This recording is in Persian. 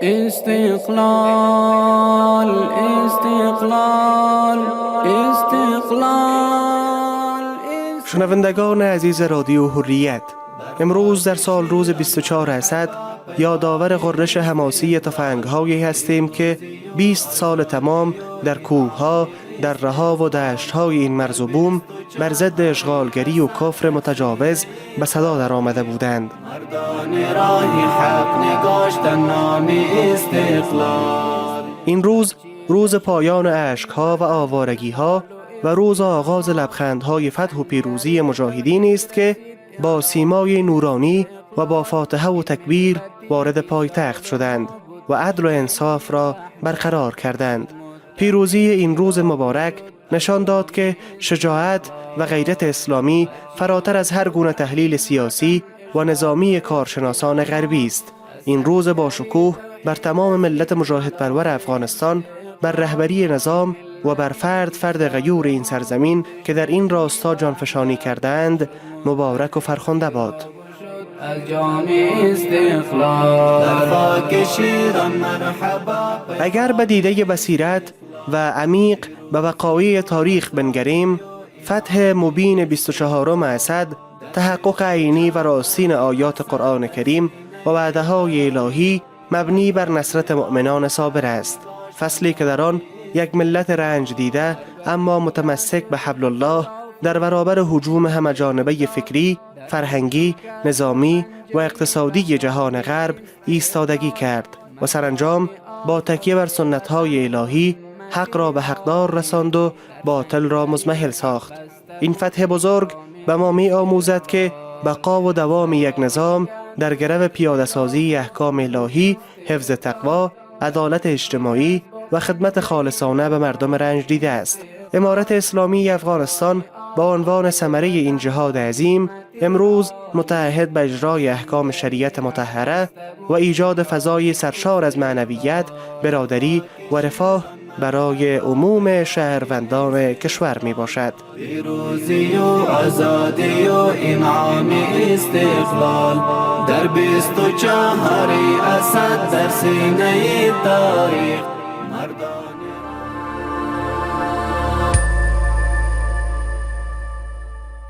استقلال استقلال استقلال. شنوندگان عزیز رادیو حریت، امروز در سال روز 24 اسد یادآور غرش حماسی تفنگ‌هایی هستیم که 20 سال تمام در کوه‌ها، دره‌ها و دشت‌های این مرز و بوم بر ضد اشغالگری و کفر متجاوز به صدا در آمده بودند. این روز پایان اشک‌ها و آوارگی‌ها و روز آغاز لبخندهای فتح و پیروزی مجاهدین است که با سیمای نورانی و با فاتحه و تکبیر وارد پایتخت شدند و عدل و انصاف را برقرار کردند. پیروزی این روز مبارک نشان داد که شجاعت و غیرت اسلامی فراتر از هر گونه تحلیل سیاسی و نظامی کارشناسان غربی است. این روز با شکوه بر تمام ملت مجاهد پرور افغانستان، بر رهبری نظام و بر فرد غیور این سرزمین که در این راستا جانفشانی کردند مبارک و فرخنده باد. اگر به دیده بصیرت و عمیق به وقایع تاریخ بنگریم، فتح مبین 24 اسد تحقق عینی و راستین آیات قرآن کریم و وعده‌های الهی مبنی بر نصرت مؤمنان صابر است. فصلی که در آن یک ملت رنج دیده اما متمسک به حبل الله در برابر هجوم همه‌جانبه فکری، فرهنگی، نظامی و اقتصادی جهان غرب ایستادگی کرد و سرانجام با تکیه بر سنت‌های الهی حق را به حقدار رساند و باطل را مضمحل ساخت. این فتح بزرگ به ما می آموزد که بقا و دوام یک نظام در گرو پیاده سازی احکام الهی، حفظ تقوا، عدالت اجتماعی و خدمت خالصانه به مردم رنج دیده است. امارت اسلامی افغانستان با عنوان ثمره این جهاد عظیم امروز متعهد به اجرای احکام شریعت مطهره و ایجاد فضای سرشار از معنویت، برادری و رفاه برای عموم شهروندان کشور می باشد. پیروزی و آزادی و انعام استقلال در 24 اسد در سینه تاریخ.